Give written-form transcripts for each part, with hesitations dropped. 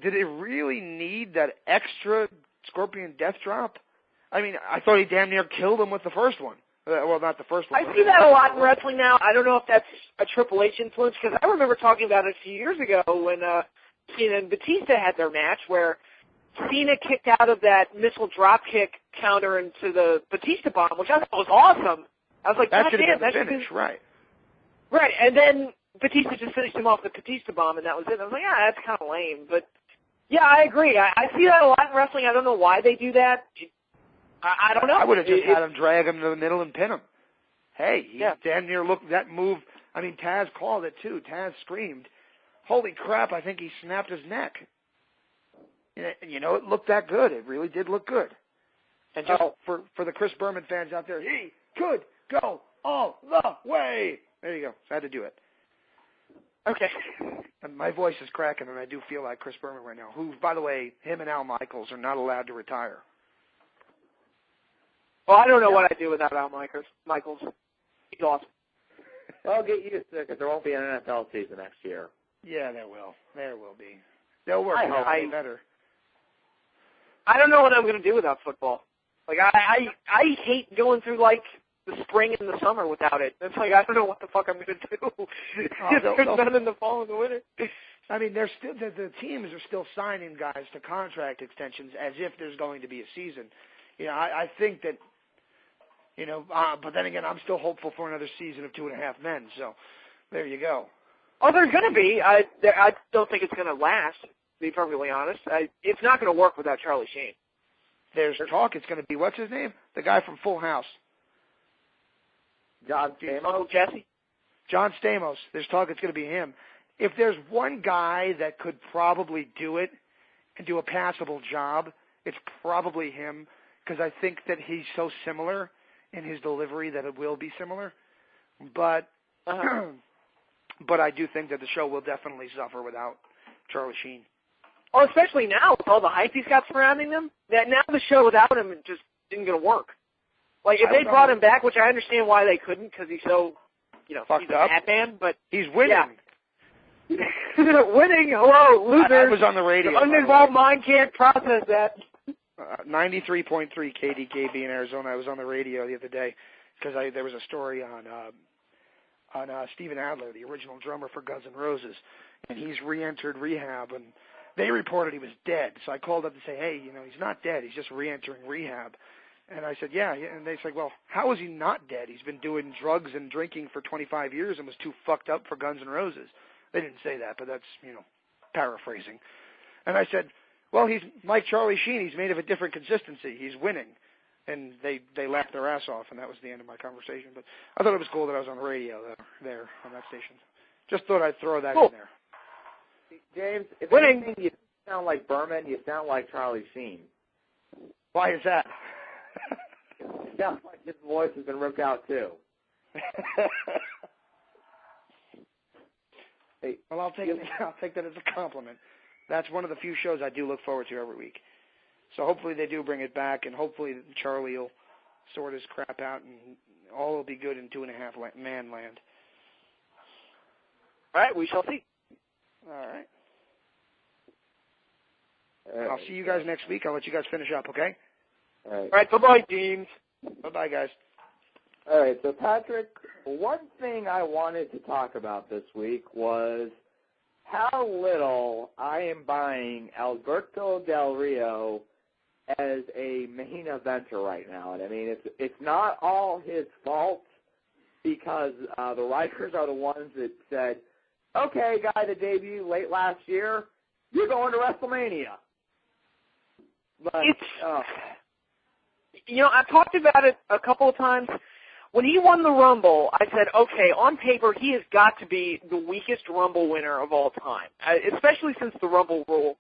did it really need that extra Scorpion Death Drop? I mean, I thought he damn near killed him with the first one. Well, not the first one. I see that a lot in wrestling now. I don't know if that's a Triple H influence, because I remember talking about it a few years ago when Cena and Batista had their match, where Cena kicked out of that missile drop kick counter into the Batista bomb, which I thought was awesome. I was like, that God should damn, have been that the finish, right? Right, and then Batista just finished him off with the Batista bomb, and that was it. I was like, yeah, that's kind of lame. But, yeah, I agree. I see that a lot in wrestling. I don't know why they do that. I don't know. I would have just had him drag him to the middle and pin him. Hey, he damn near looked that move. I mean, Taz called it, too. Taz screamed, holy crap, I think he snapped his neck. You know, it looked that good. It really did look good. And just for the Chris Berman fans out there, he could go all the way. There you go. So I had to do it. Okay. And my voice is cracking, and I do feel like Chris Berman right now, who, by the way, him and Al Michaels are not allowed to retire. Well, I don't know what I'd do without Al Michaels. He's awesome. Well, get used to it, because there won't be an NFL season next year. Yeah, there will. There will be. They'll work it out better. I don't know what I'm going to do without football. Like, I hate going through, like, the spring and the summer without it. It's like, I don't know what the fuck I'm going to do. There's none in the fall and the winter. I mean, they're still the teams are still signing guys to contract extensions as if there's going to be a season. You know, I think that, you know, but then again, I'm still hopeful for another season of 2.5 Men. So there you go. Oh, there's going to be. I don't think it's going to last, to be perfectly honest. It's not going to work without Charlie Sheen. There's talk it's going to be, what's his name? The guy from Full House. John Stamos? Oh, Jesse? John Stamos. There's talk it's going to be him. If there's one guy that could probably do it and do a passable job, it's probably him, because I think that he's so similar in his delivery that it will be similar. But but I do think that the show will definitely suffer without Charlie Sheen. Oh, especially now with all the hype he's got surrounding them. That now the show without him just isn't going to work. Like, if they brought him back, which I understand why they couldn't, because he's so, you know, fucked he's up. a Batman, but he's winning. Yeah. Winning, hello, losers. I was on the radio. The uninvolved mind can't process that. 93.3 KDKB in Arizona. I was on the radio the other day because there was a story on Steven Adler, the original drummer for Guns N' Roses, and he's re-entered rehab, and they reported he was dead. So I called up to say, hey, you know, he's not dead. He's just re-entering rehab. And I said, yeah. And they said, well, how is he not dead? He's been doing drugs and drinking for 25 years and was too fucked up for Guns N' Roses. They didn't say that, but that's, you know, paraphrasing. And I said, well, he's like Charlie Sheen. He's made of a different consistency. He's winning. And they laughed their ass off, and that was the end of my conversation. But I thought it was cool that I was on the radio there on that station. Just thought I'd throw that in there. James, if winning. anything, you sound like Berman, you sound like Charlie Sheen. Why is that? It sounds like his voice has been ripped out, too. Hey, well, I'll take that as a compliment. That's one of the few shows I do look forward to every week. So hopefully they do bring it back, and hopefully Charlie will sort his crap out, and all will be good in 2.5 Man land. All right, we shall see. All right. I'll see you guys next week. I'll let you guys finish up, okay? All right, bye-bye, teams. Bye-bye, guys. All right, so Patrick, one thing I wanted to talk about this week was how little I am buying Alberto Del Rio as a main eventer right now. And I mean, it's not all his fault, because the writers are the ones that said, okay, guy that debuted late last year, you're going to WrestleMania. But you know, I've talked about it a couple of times. When he won the Rumble, I said, okay, on paper, he has got to be the weakest Rumble winner of all time, especially since the Rumble rule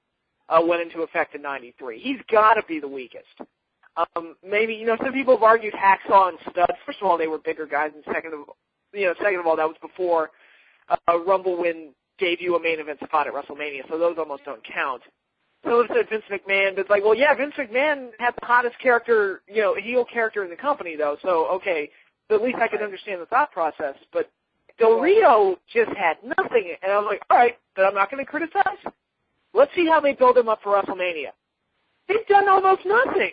went into effect in '93. He's got to be the weakest. Maybe, you know, some people have argued Hacksaw and Studs. First of all, they were bigger guys, and second of all, that was before Rumble win gave you a main event spot at WrestleMania, so those almost don't count. So let's say Vince McMahon, but it's like, well, yeah, Vince McMahon had the hottest character, you know, heel character in the company, though, so, okay, so at least I could understand the thought process, but Del Rio just had nothing, and I was like, all right, then I'm not going to criticize. Let's see how they build him up for WrestleMania. They've done almost nothing.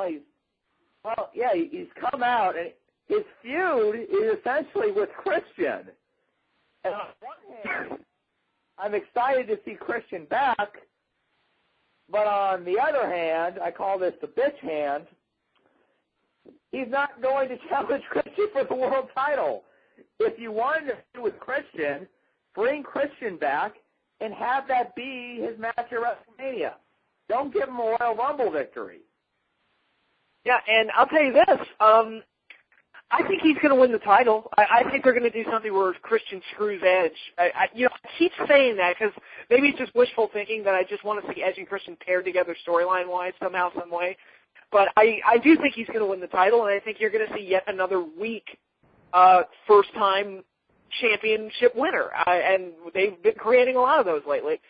He's come out, and his feud is essentially with Christian. And on one hand, I'm excited to see Christian back, but on the other hand, I call this the bitch hand, he's not going to challenge Christian for the world title. If you wanted to do with Christian, bring Christian back and have that be his match at WrestleMania. Don't give him a Royal Rumble victory. Yeah, and I'll tell you this. I think he's going to win the title. I think they're going to do something where Christian screws Edge. I keep saying that because maybe it's just wishful thinking that I just want to see Edge and Christian paired together storyline-wise somehow, some way. But I do think he's going to win the title, and I think you're going to see yet another weak first-time championship winner. And they've been creating a lot of those lately.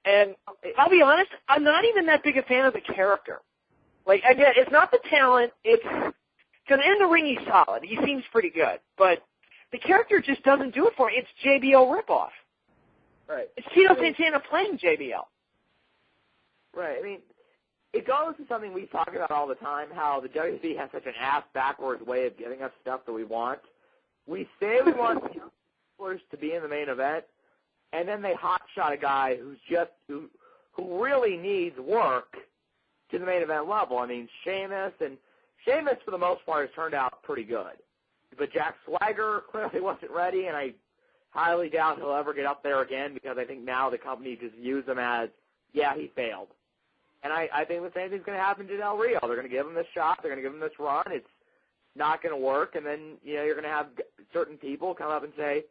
And I'll be honest, I'm not even that big a fan of the character. Like, again, it's not the talent. It's because in the ring he's solid. He seems pretty good. But the character just doesn't do it for me. It's JBL ripoff. Right. It's Tito Santana playing JBL. Right. I mean, it goes to something we talk about all the time, how the WWE has such an ass-backwards way of giving us stuff that we want. We say we want wrestlers to be in the main event, and then they hotshot a guy who really needs work to the main event level. I mean, Sheamus for the most part has turned out pretty good. But Jack Swagger clearly wasn't ready, and I highly doubt he'll ever get up there again because I think now the company just views him as, yeah, he failed. And I think the same thing's going to happen to Del Rio. They're going to give him this shot. They're going to give him this run. It's not going to work, and then you're going to have certain people come up and say,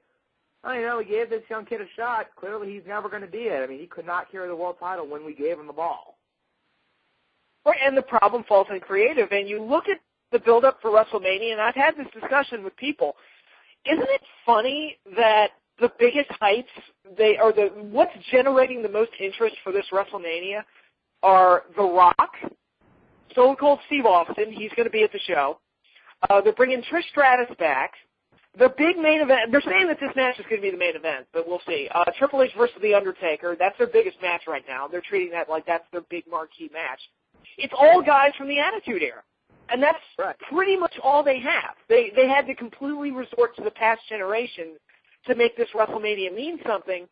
oh, we gave this young kid a shot. Clearly he's never going to be it. I mean, he could not carry the world title when we gave him the ball. Right, and the problem falls in creative. And you look at the build-up for WrestleMania, and I've had this discussion with people. Isn't it funny that the biggest hypes, what's generating the most interest for this WrestleMania are The Rock, Stone Cold Steve Austin, he's going to be at the show. They're bringing Trish Stratus back. The big main event, they're saying that this match is going to be the main event, but we'll see. Triple H versus The Undertaker, that's their biggest match right now. They're treating that like that's their big marquee match. It's all guys from the Attitude Era, and that's pretty much all they have. They had to completely resort to the past generation to make this WrestleMania mean something,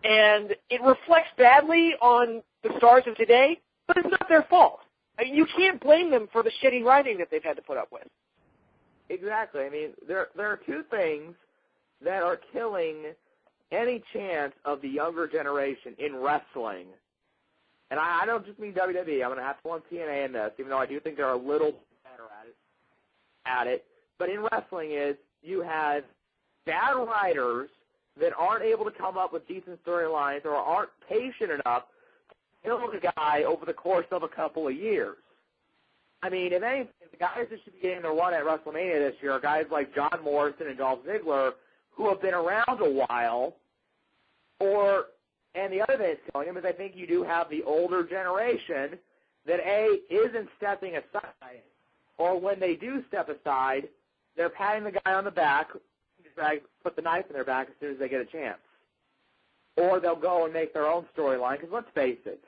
and it reflects badly on the stars of today, but it's not their fault. I mean, you can't blame them for the shitty writing that they've had to put up with. Exactly. I mean, there are two things that are killing any chance of the younger generation in wrestling. And I don't just mean WWE. I'm going to have to lump TNA in this, even though I do think they're a little better at it. But in wrestling is you have bad writers that aren't able to come up with decent storylines or aren't patient enough to kill the guy over the course of a couple of years. I mean, if anything, the guys that should be getting their run at WrestleMania this year are guys like John Morrison and Dolph Ziggler who have been around a while. And the other thing that's killing them is I think you do have the older generation that, A, isn't stepping aside, or when they do step aside, they're patting the guy on the back, put the knife in their back as soon as they get a chance. Or they'll go and make their own storyline, because let's face it,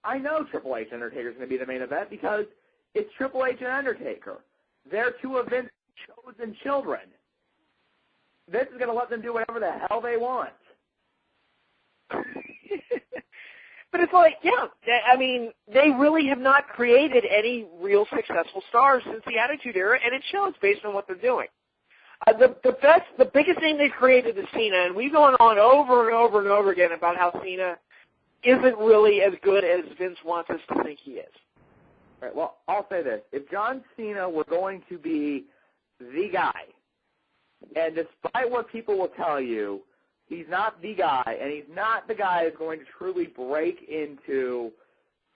I know Triple H and Undertaker is going to be the main event because it's Triple H and Undertaker. They're two of Vince's chosen children. Vince is going to let them do whatever the hell they want. But it's like, yeah, I mean, they really have not created any real successful stars since the Attitude Era, and it shows based on what they're doing. The biggest thing they've created is Cena, and we've gone on over and over and over again about how Cena isn't really as good as Vince wants us to think he is. Right, well, I'll say this. If John Cena were going to be the guy, and despite what people will tell you, he's not the guy, and he's not the guy who's going to truly break into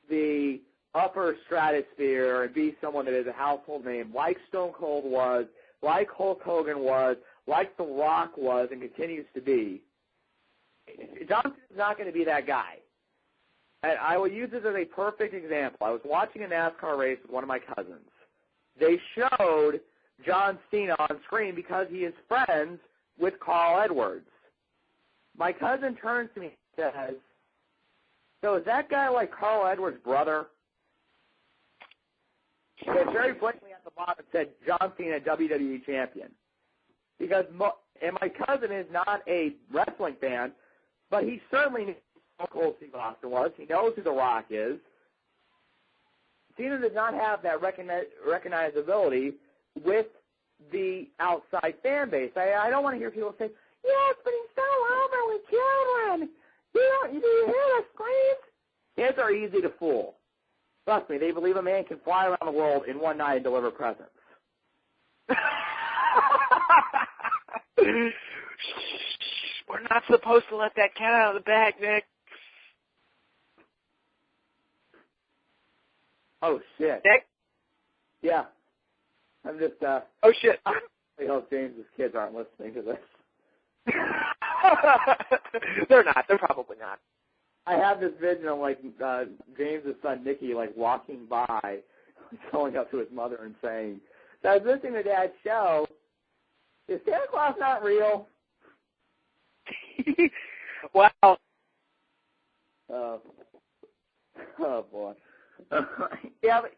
the upper stratosphere and be someone that is a household name like Stone Cold was, like Hulk Hogan was, like The Rock was and continues to be. John Cena's not going to be that guy. And I will use this as a perfect example. I was watching a NASCAR race with one of my cousins. They showed John Cena on screen because he is friends with Carl Edwards. my cousin turns to me and says, so is that guy like Carl Edwards' brother? It very blatantly at the bottom said John Cena, WWE champion. Because and my cousin is not a wrestling fan, but he certainly knows who Cold Steve Austin was. He knows who The Rock is. Cena does not have that recognizability with the outside fan base. I don't want to hear people say, yes, but he's so over with children. Do you hear the screams? Kids are easy to fool. Trust me, they believe a man can fly around the world in one night and deliver presents. We're not supposed to let that cat out of the bag, Nick. Oh, shit. Nick? Yeah. I'm just, oh, shit. I hope James's kids aren't listening to this. They're not. They're probably not. I have this vision of, like, James's son, Nicky, like, walking by, going up to his mother and saying, so I was listening to Dad's show. Is Santa Claus not real? Wow. Oh, boy. Yeah, but,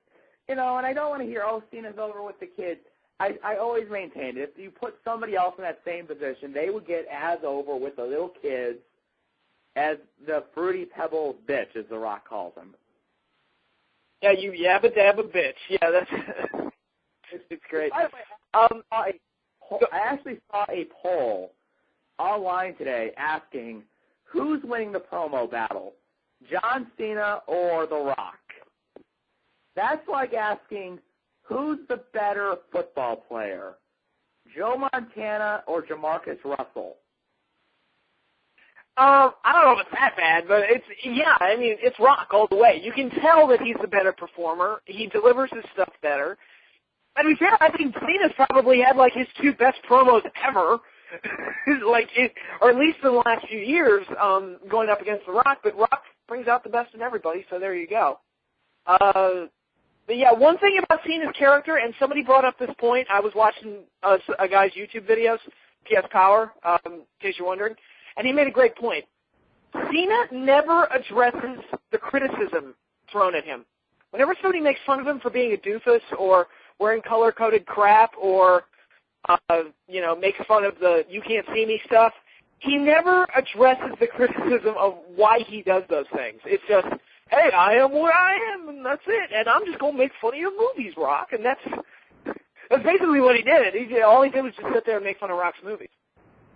and I don't want to hear, Cena's over with the kids. I always maintained it. If you put somebody else in that same position, they would get as over with the little kids as the Fruity Pebbles bitch, as The Rock calls him. Yeah, you yabba dabba bitch. Yeah, that's it's great. By the way, I actually saw a poll online today asking who's winning the promo battle, John Cena or The Rock. That's like asking who's the better football player, Joe Montana or Jamarcus Russell. I don't know if it's that bad, but it's Rock all the way. You can tell that he's the better performer. He delivers his stuff better. To be fair, I think Cena's probably had like his two best promos ever, or at least in the last few years, going up against The Rock. But Rock brings out the best in everybody, so there you go. But yeah, one thing about Cena's character, and somebody brought up this point. I was watching a guy's YouTube videos, PS Power, in case you're wondering. And he made a great point. Cena never addresses the criticism thrown at him. Whenever somebody makes fun of him for being a doofus or wearing color-coded crap or, makes fun of the you can't see me stuff, he never addresses the criticism of why he does those things. It's just, hey, I am what I am, and that's it. And I'm just going to make fun of your movies, Rock. And that's basically what he did. All he did was just sit there and make fun of Rock's movies.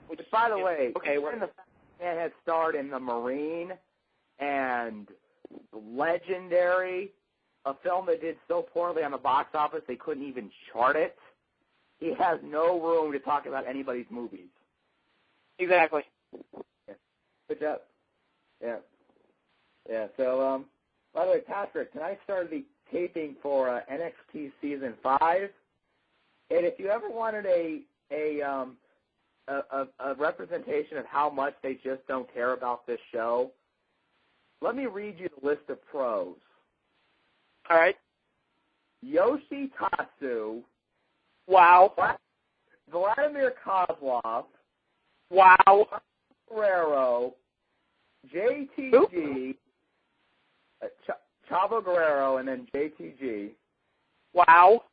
Which, by the way, okay, when the man had starred in The Marine and Legendary, a film that did so poorly on the box office they couldn't even chart it, he has no room to talk about anybody's movies. Exactly. Yeah. Good job. Yeah. Yeah. So, by the way, Patrick, tonight started the taping for NXT Season 5, and if you ever wanted a representation of how much they just don't care about this show, let me read you the list of pros. All right. Yoshitatsu. Wow. Vladimir Kozlov. Wow. Guerrero. JTG. Chavo Guerrero and then JTG. Wow.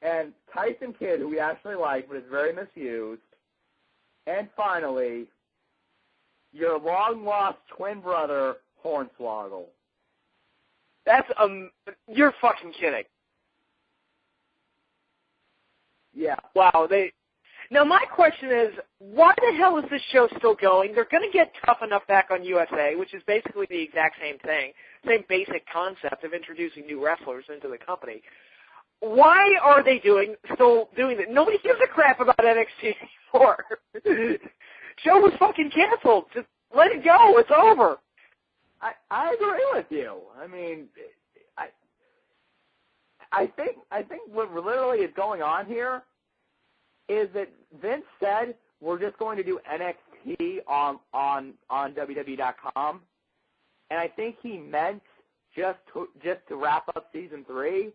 And Tyson Kidd, who we actually like but is very misused. And finally, your long-lost twin brother, Hornswoggle. That's you're fucking kidding. Yeah. Wow. Now my question is, why the hell is this show still going? They're going to get Tough Enough back on USA, which is basically the exact same thing, same basic concept of introducing new wrestlers into the company. Why are they still doing that? Nobody gives a crap about NXT anymore. Show was fucking canceled. Just let it go. It's over. I agree with you. I mean, I think what literally is going on here is that Vince said we're just going to do NXT on WWE.com, and I think he meant just to wrap up season 3.